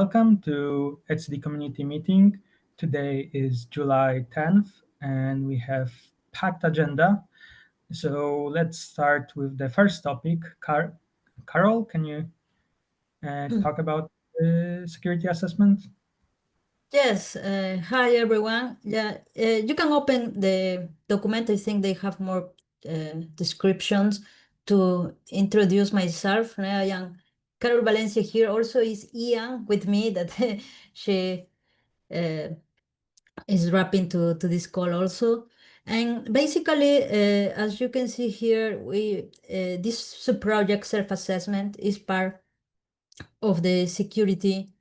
welcome to ETSD community meeting. Today is July 10th, and we have packed agenda. So let's start with the first topic. Carol, can you talk about security assessment? Yes, hi everyone. Yeah, you can open the document. I think they have more descriptions to introduce myself. I am Carol Valencia here. Also is Ian with me that she is wrapping to this call also. And basically, as you can see here, this sub-project self-assessment is part of the security.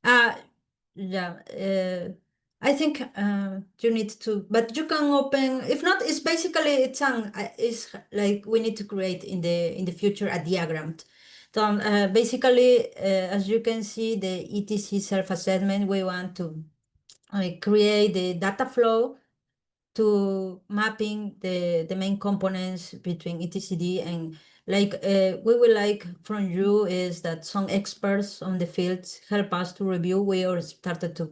Yeah, I think you need to, but you can open. If not, it's basically it's like we need to create in the future a diagram. So basically, as you can see, the ETC self-assessment, we want to create the data flow to mapping the main components between etcd and we would like from you is that some experts on the fields help us to review. We already started to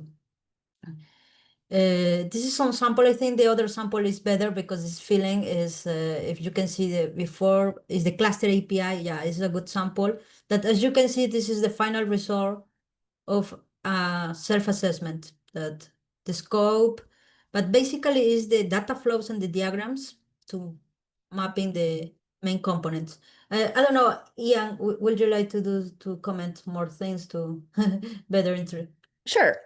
this is some sample. I think the other sample is better because this feeling is if you can see the before is the cluster api. Yeah, it's a good sample that, as you can see, this is the final result of self-assessment, that the scope, but basically is the data flows and the diagrams to mapping the main components. I don't know, Ian, would you like to comment more things to better intro? Sure.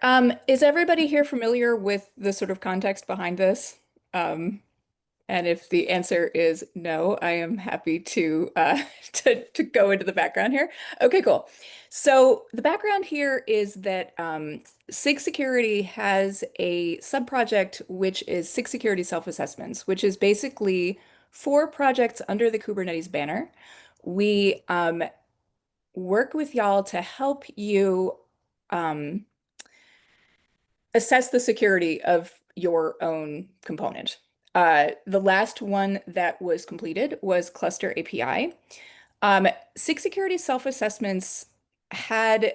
Is everybody here familiar with the sort of context behind this? And if the answer is no, I am happy to to go into the background here. Okay, cool. So the background here is that SIG Security has a sub-project which is SIG Security Self-Assessments, which is basically 4 projects under the Kubernetes banner. We work with y'all to help you assess the security of your own component. The last one that was completed was Cluster API. SIG Security Self-Assessments had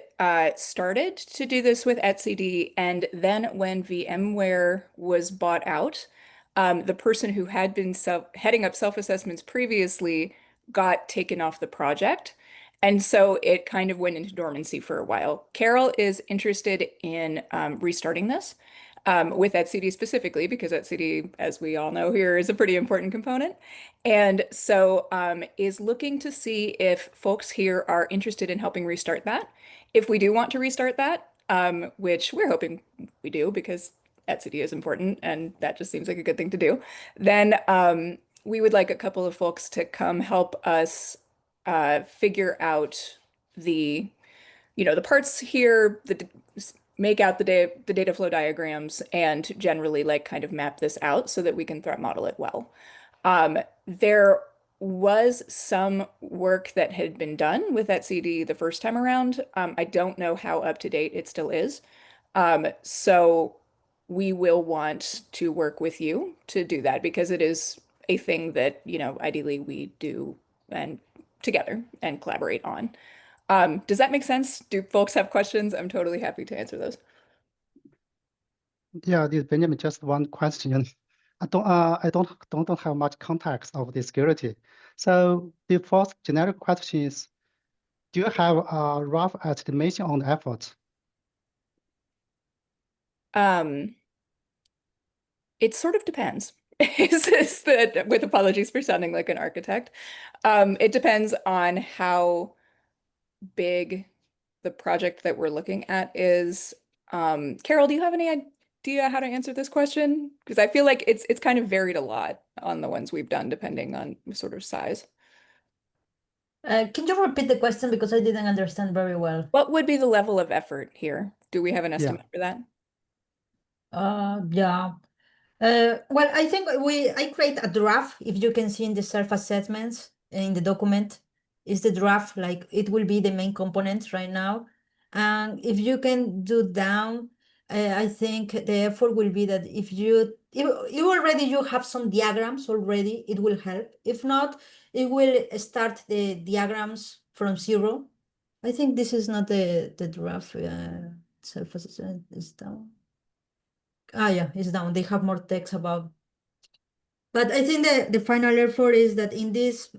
started to do this with etcd, and then when VMware was bought out, the person who had been heading up self-assessments previously got taken off the project. And so it kind of went into dormancy for a while. Carol is interested in restarting this with etcd specifically, because etcd, as we all know here, is a pretty important component. And so is looking to see if folks here are interested in helping restart that. If we do want to restart that, which we're hoping we do because etcd is important and that just seems like a good thing to do, then we would like a couple of folks to come help us figure out the parts here, make out the data flow diagrams, and generally like kind of map this out so that we can threat model it well. There was some work that had been done with etcd the first time around. I don't know how up to date it still is. So we will want to work with you to do that because it is a thing that, ideally we do and together and collaborate on. Does that make sense? Do folks have questions? I'm totally happy to answer those. Yeah, this is Benjamin. Just one question. I don't have much context of the security. So the first generic question is, do you have a rough estimation on the effort? It sort of depends. With apologies for sounding like an architect. It depends on how big the project that we're looking at is. Carol, do you have any idea how to answer this question? Because I feel like it's kind of varied a lot on the ones we've done depending on sort of size. Can you repeat the question because I didn't understand very well? What would be the level of effort here? Do we have an estimate for that? Yeah. Well, I think I create a draft. If you can see in the self-assessments in the document, is the draft, like it will be the main components right now. And if you can do down, I think the effort will be that if you have some diagrams already, it will help. If not, it will start the diagrams from zero I think this is not the draft self-assessment is down. Yeah, it's down. They have more text about. But I think the final effort is that in this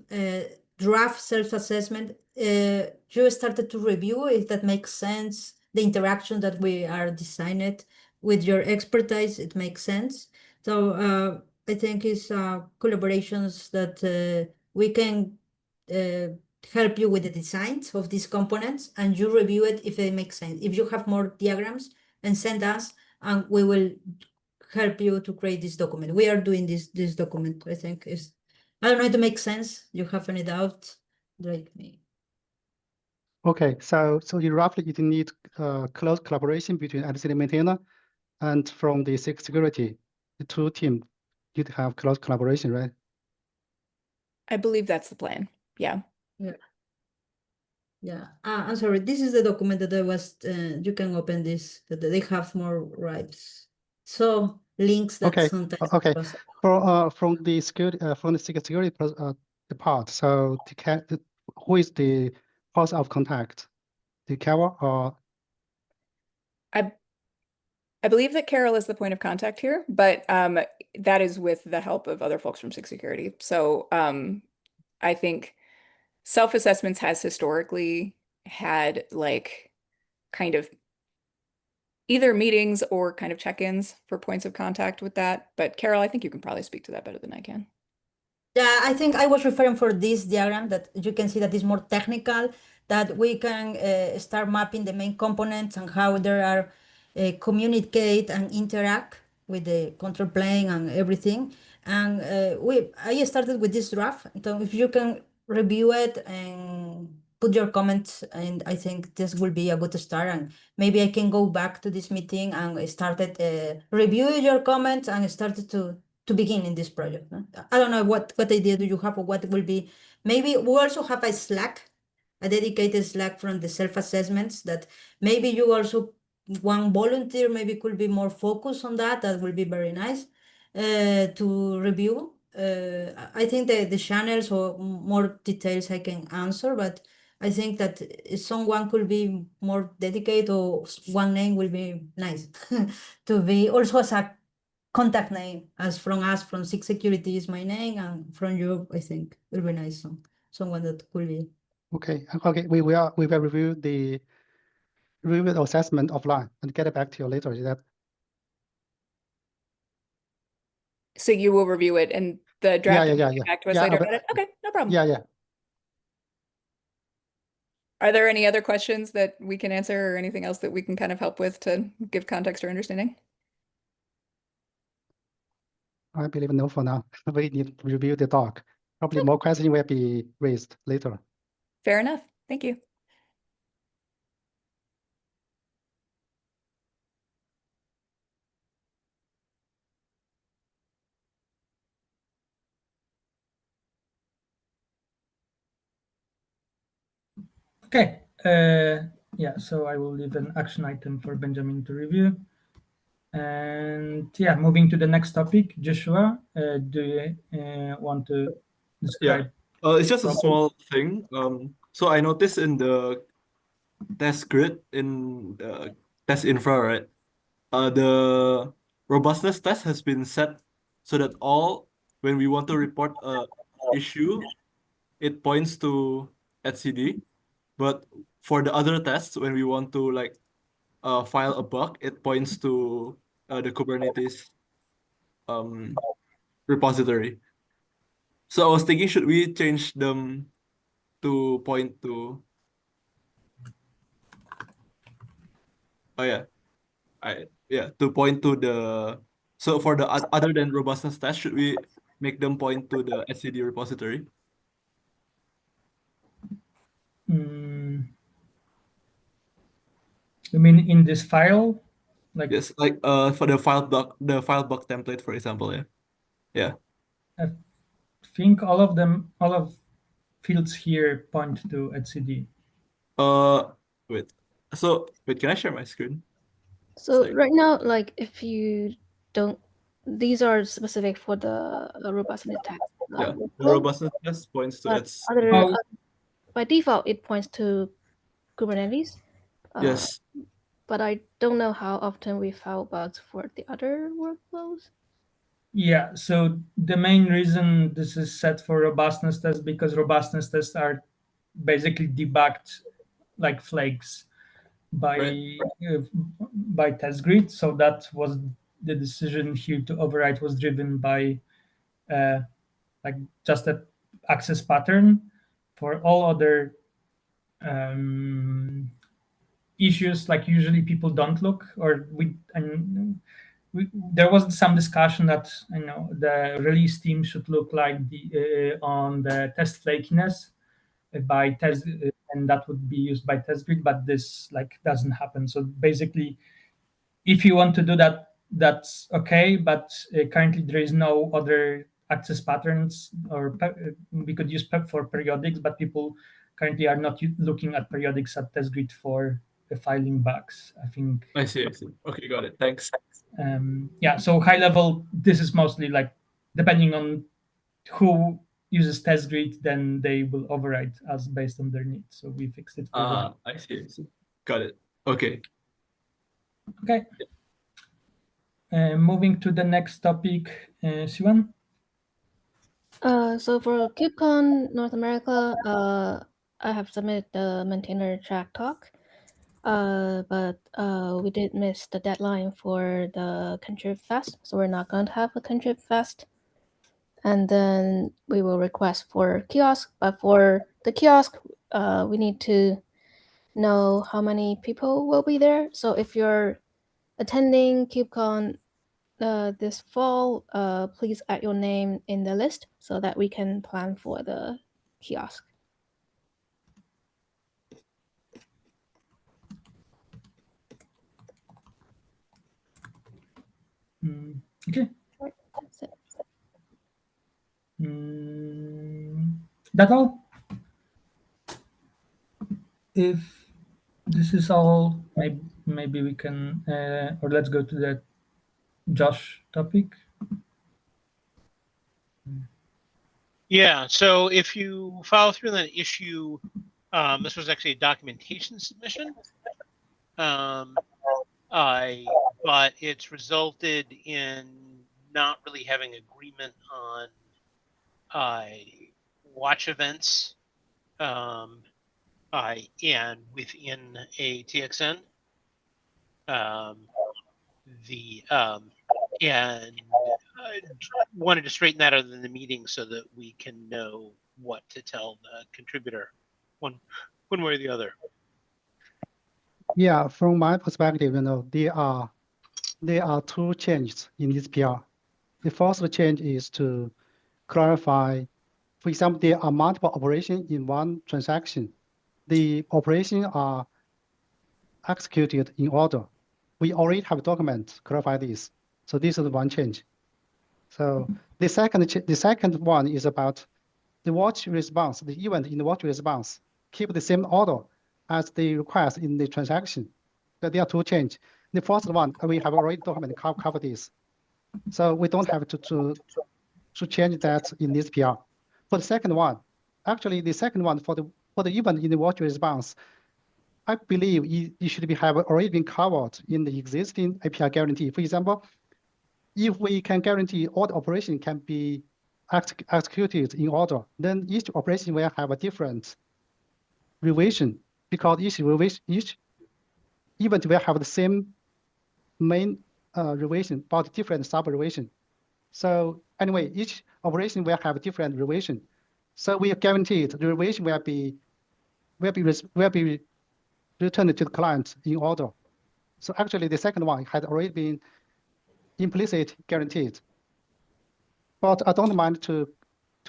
draft self-assessment, you started to review if that makes sense, the interaction that we are designed with your expertise, it makes sense. So I think it's collaborations that we can help you with the designs of these components, and you review it if it makes sense. If you have more diagrams, and send us, and we will help you to create this document. We are doing this document. I think is, I don't know if it makes sense. You have any doubt? Like me. Okay, so you roughly you need close collaboration between etcd maintainer and from the security, the two team. You'd have close collaboration, right? I believe that's the plan. Yeah. Yeah. I'm sorry. This is the document that I was. You can open this. That they have more rights. So links that Okay. sometimes. Okay. From the security part. So who is the point of contact? The Carol or? I believe that Carol is the point of contact here, but that is with the help of other folks from SIG Security. So I think self-assessments has historically had like kind of either meetings or kind of check-ins for points of contact with that. But Carol, I think you can probably speak to that better than I can. Yeah, I think I was referring for this diagram that you can see that is more technical, that we can start mapping the main components and how they are communicate and interact with the control plane and everything. And I started with this draft. So if you can review it and put your comments, and I think this will be a good start. And maybe I can go back to this meeting and started reviewing your comments and started to begin in this project. I don't know what idea do you have or what will be. Maybe we also have a Slack, a dedicated Slack from the self-assessments that maybe you also one volunteer maybe could be more focused on that. That will be very nice to review. I think the channels or more details I can answer, but I think that if someone could be more dedicated or one name will be nice to be also as a contact name, as from us from SIG Security is my name, and from you I think will be nice. Someone that could be. Okay. We will review the assessment offline and get it back to you later. Is that? So you will review it and the draft will get back to us later about it? Okay, no problem. Yeah. Are there any other questions that we can answer or anything else that we can kind of help with to give context or understanding? I believe no for now. We need to review the doc. Probably more questions will be raised later. Fair enough. Thank you. Okay. Yeah, so I will leave an action item for Benjamin to review. And yeah, moving to the next topic, Joshua, do you want to describe? Yeah, it's just a small thing. So I noticed in the test grid in the test infra, right? The robustness test has been set so that when we want to report a issue, it points to etcd. But for the other tests, when we want to like file a bug, it points to the Kubernetes repository. So I was thinking, should we change them to point to? Oh yeah, to point to the. So for the other than robustness test, should we make them point to the etcd repository? You mean in this file? Like yes, like for the file bug template, for example, yeah. I think all of fields here point to etcd. Wait. So wait, can I share my screen? So right now, like if you don't, these are specific for the robustness test. Yeah, the robustness test points to but its. other by default it points to Kubernetes. Yes. But I don't know how often we found bugs for the other workflows. Yeah, so the main reason this is set for robustness tests because robustness tests are basically debugged like flakes by by TestGrid. So that was the decision here to override was driven by like just a access pattern. For all other issues, like usually people don't look, or there was some discussion that the release team should look like on the test flakiness by test, and that would be used by TestGrid, but this like doesn't happen. So basically, if you want to do that, that's okay, but currently there is no other access patterns, or we could use PEP for periodics, but people currently are not looking at periodics at TestGrid for filing bugs. I think. I see. Okay, got it. Thanks. Yeah, so high level, this is mostly like depending on who uses TestGrid, then they will override us based on their needs. So we fixed it for them. I see. Got it. Okay. Okay. Moving to the next topic, Siwan. So for KubeCon North America, I have submitted the maintainer track talk, but we did miss the deadline for the Contrib Fest, so we're not going to have a Contrib Fest. And then we will request for kiosk, but for the kiosk, we need to know how many people will be there. So if you're attending KubeCon this fall, please add your name in the list so that we can plan for the kiosk. Okay. That's it. That's all. If this is all, maybe we can, or let's go to the Josh topic. Yeah, so if you follow through on that issue, this was actually a documentation submission. But it's resulted in not really having agreement on watch events and within a TXN. And I wanted to straighten that out in the meeting so that we can know what to tell the contributor one way or the other. Yeah, from my perspective, there are two changes in this PR. The first change is to clarify, for example, there are multiple operations in one transaction. The operations are executed in order. We already have a document clarify this. So this is one change. So the second one is about the watch response, the event in the watch response, keep the same order as the request in the transaction. So there are two changes. The first one, we have already document cover this. So we don't have to change that in this PR. For the second one, actually the second one for the event in the watch response, I believe it should have already been covered in the existing API guarantee. For example, if we can guarantee all the operation can be executed in order, then each operation will have a different revision because each event will have the same main revision but different sub-revision. So anyway, each operation will have a different revision. So we are guaranteed the revision will be returned to the client in order. So actually the second one had already been implicit guaranteed. But I don't mind to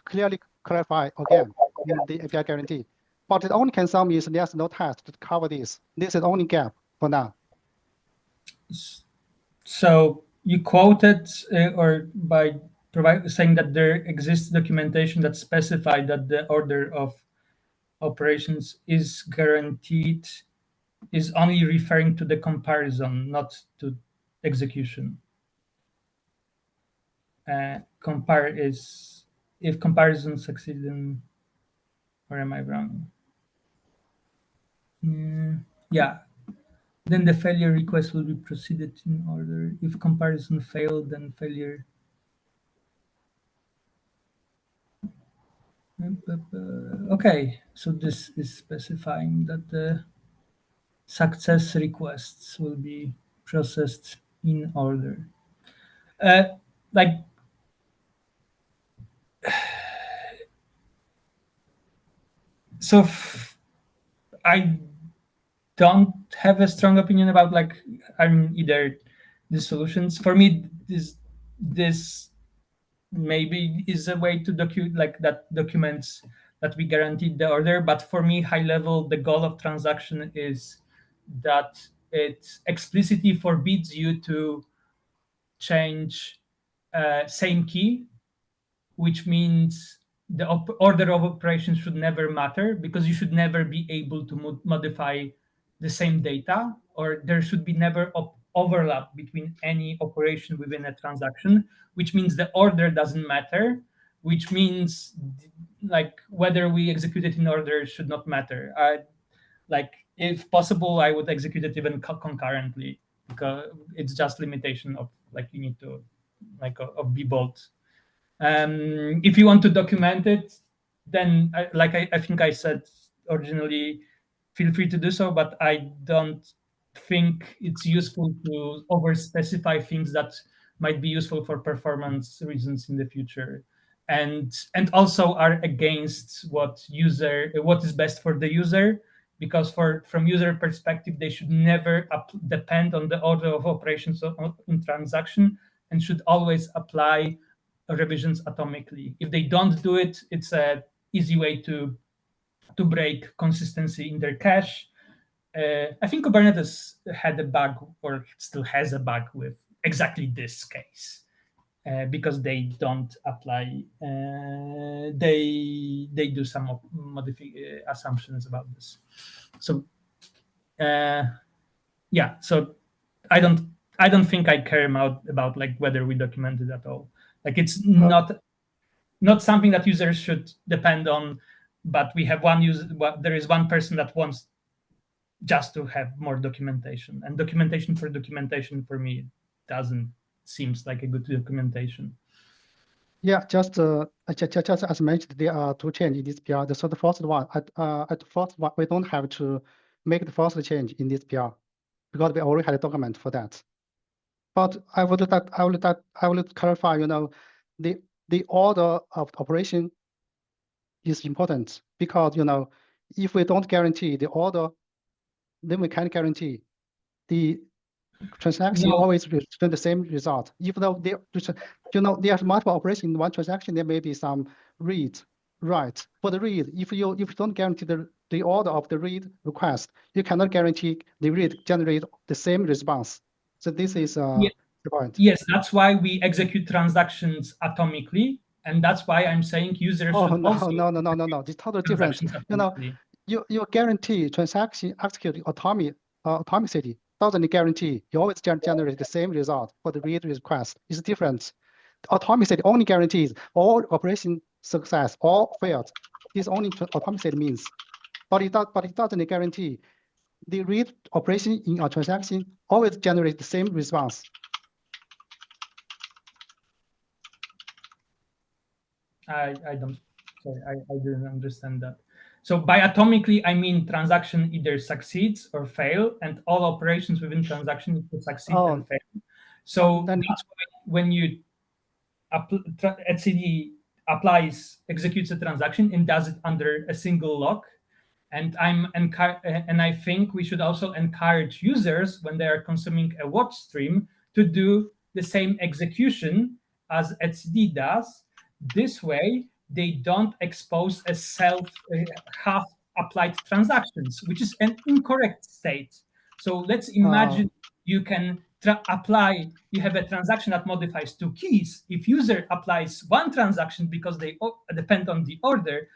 clearly clarify again in the API guarantee. But the only concern is there's no test to cover this. This is the only gap for now. So you quoted or by saying that there exists documentation that specified that the order of operations is guaranteed is only referring to the comparison, not to execution. Compare is if comparison succeeds in, or am I wrong? Yeah. Then the failure request will be proceeded in order. If comparison failed, then failure. Okay, so this is specifying that the success requests will be processed in order. Like, so I don't have a strong opinion about either the solutions. For me, this maybe is a way to documents that we guaranteed the order. But for me, high level, the goal of transaction is that it explicitly forbids you to change same key, which means the order of operations should never matter, because you should never be able to modify the same data, or there should be never overlap between any operation within a transaction, which means the order doesn't matter, which means like whether we execute it in order should not matter. Like if possible, I would execute it even concurrently, because it's just limitation of like you need to of bbold. If you want to document it, then I think I said originally, feel free to do so, but I don't think it's useful to over-specify things that might be useful for performance reasons in the future, and also are against what is best for the user, because from user perspective, they should never depend on the order of operations in transaction, and should always apply revisions atomically. If they don't do it, it's an easy way to break consistency in their cache. I think Kubernetes had a bug, or still has a bug, with exactly this case, because they don't apply. They do some assumptions about this. So yeah, so I don't think I care about like whether we document it at all. Like it's not something that users should depend on, but we have one user. There is one person that wants just to have more documentation, and documentation for me doesn't seems like a good documentation. Yeah, just as mentioned, there are two changes in this PR. So the first one, at first one, we don't have to make the first change in this PR, because we already had a document for that. But I would clarify, the order of operation is important, because if we don't guarantee the order, then we can't guarantee the transaction always return the same result. Even though there's multiple operations in one transaction, there may be some read, write. For the read, if you don't guarantee the order of the read request, you cannot guarantee the read generate the same response. So this is the point. Yes, that's why we execute transactions atomically, and that's why I'm saying users should also. No. It's totally different. You guarantee transaction execute atomicity. Doesn't guarantee you always generate the same result for the read request. It's different. Atomicity only guarantees all operation success or failed. This only atomicity means, but it doesn't guarantee the read operation in a transaction always generate the same response. I didn't understand that. So by atomically, I mean transaction either succeeds or fail, and all operations within transaction need to succeed and fail. So that's why when you etcd executes a transaction and does it under a single lock, and I think we should also encourage users, when they are consuming a watch stream, to do the same execution as etcd does. This way, they don't expose a half-applied transactions, which is an incorrect state. So let's imagine you can you have a transaction that modifies two keys. If user applies one transaction because they depend on the order,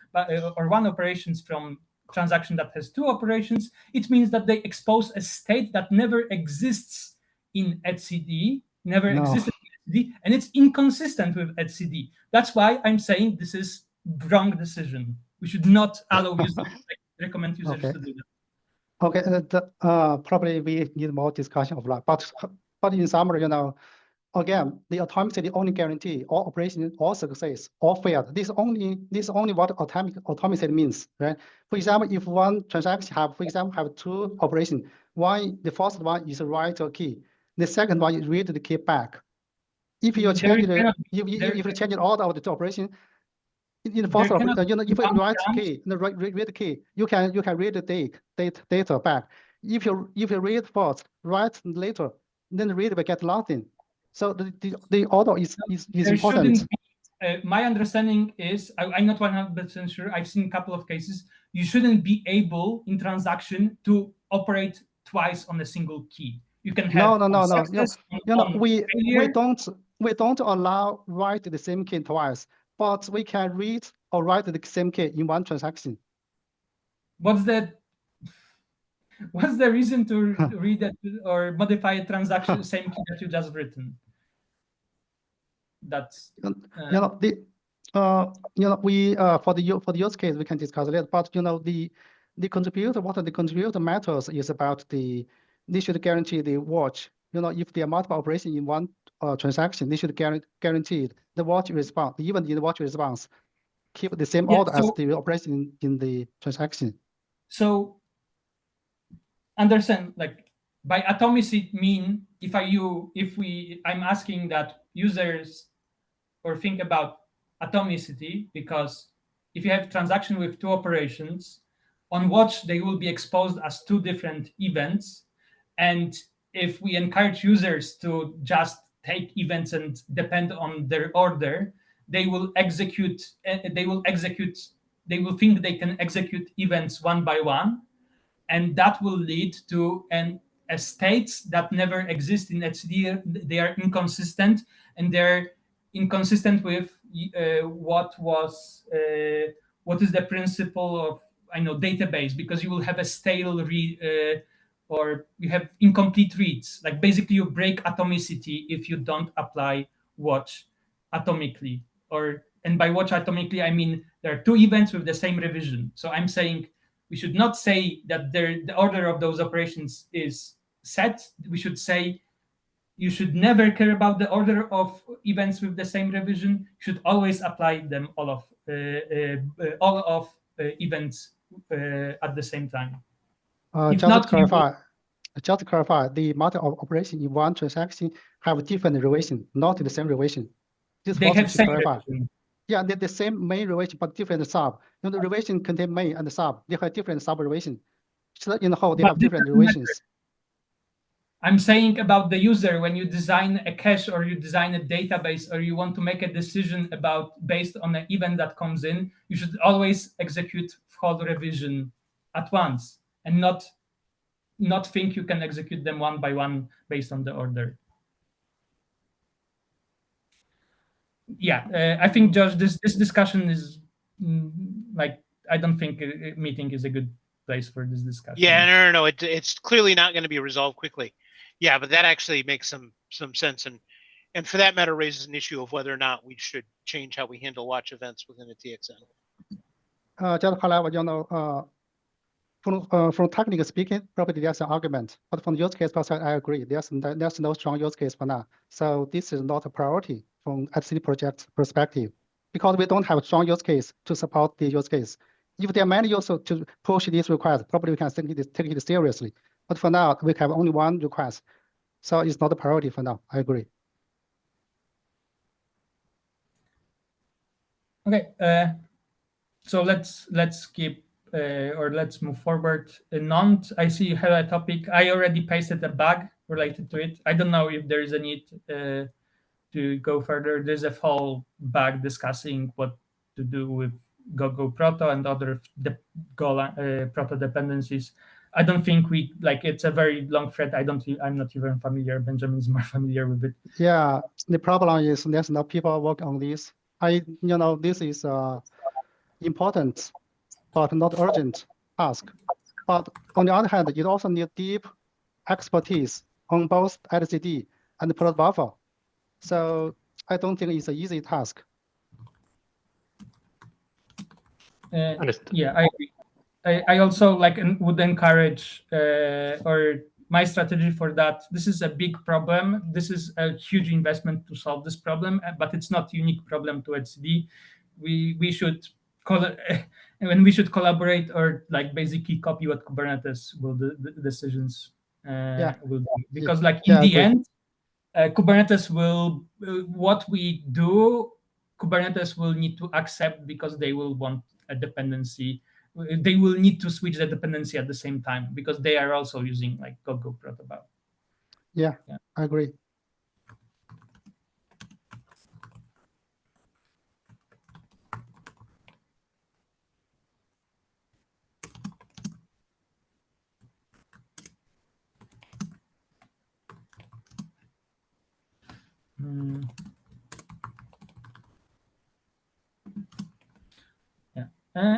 or one operations from transaction that has two operations, it means that they expose a state that never exists in etcd, existed in etcd, and it's inconsistent with etcd. That's why I'm saying this is wrong decision. We should not allow users, recommend users to do that. Okay, probably we need more discussion of that. But in summary, again, the atomicity only guarantee all operation, all success, all failed. This only what atomicity means, right? For example, if one transaction have two operations, the first one is write a key, the second one is read the key back. If you change if you change all of the operation, in the first operation, if you write key, read the key, you can read the data back. If you read first, write later, then the read will get nothing. So the order is important. My understanding is, I'm not 100% sure. I've seen a couple of cases. You shouldn't be able in transaction to operate twice on a single key. You can have no. We don't allow write the same key twice, but we can read or write the same key in one transaction. What's the reason to read it or modify a transaction same key that you just written? That's we for the use case we can discuss a little, but the contributor matters is about they should guarantee the watch. If there are multiple operations in one transaction, they should guarantee the watch response, even in the watch response, keep the same order as the operation in the transaction. So understand, like by atomicity mean I'm asking that users or think about atomicity, because if you have transaction with two operations on watch, they will be exposed as two different events. And if we encourage users to just take events and depend on their order, they will think they can execute events one by one. And that will lead to a states that never exist in etcd. They are inconsistent, and they're inconsistent with what is the principle of database, because you will have a stale read or you have incomplete reads. Like basically you break atomicity if you don't apply watch atomically. And by watch atomically, I mean there are two events with the same revision. So I'm saying we should not say that the order of those operations is set. We should say you should never care about the order of events with the same revision. You should always apply them all of events at the same time. Just to clarify, the multiple operation in one transaction have different relation, not the same relation. They have same relation. Yeah, they're the same main relation, but different sub. The relation contain main and sub. They have different sub relation. So in the whole, they have different relations. I'm saying about the user, when you design a cache or you design a database or you want to make a decision based on an event that comes in, you should always execute whole revision at once and not think you can execute them one by one based on the order. Yeah, I think, Josh, this discussion is I don't think a meeting is a good place for this discussion. Yeah, no. It's clearly not going to be resolved quickly. Yeah, but that actually makes some sense, and for that matter raises an issue of whether or not we should change how we handle watch events within a TXN. Just however, from technical speaking, probably there's an argument, but from use case perspective, I agree. There's no strong use case for now. So this is not a priority from etcd project perspective, because we don't have a strong use case to support the use case. If there are many users to push this request, probably we can take it seriously. But for now, we have only one request. So it's not a priority for now. I agree. Okay, so let's keep let's move forward. Nont, I see you have a topic. I already pasted a bug related to it. I don't know if there is a need to go further. There's a whole bug discussing what to do with Go Proto and other Proto dependencies. I don't think it's a very long thread. I'm not even familiar. Benjamin is more familiar with it. Yeah, the problem is there's no people work on this. This is important, but not urgent task. But on the other hand, you also need deep expertise on both etcd and Proto Buffer. So I don't think it's an easy task. Yeah, I agree. I also would encourage or my strategy for that. This is a big problem. This is a huge investment to solve this problem, but it's not unique problem to etcd. We should when we should collaborate or basically copy what Kubernetes will do, the decisions will do, because in the end, Kubernetes will what we do. Kubernetes will need to accept because they will want a dependency. They will need to switch the dependency at the same time because they are also using GoGo protocol. Yeah, I agree.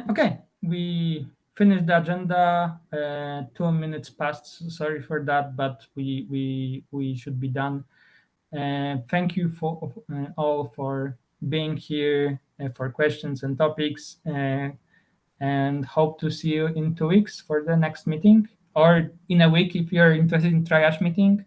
Okay, we finished the agenda. 2 minutes past. Sorry for that, but we should be done. Thank you for all for being here, for questions and topics, and hope to see you in 2 weeks for the next meeting, or in a week if you're interested in triage meeting.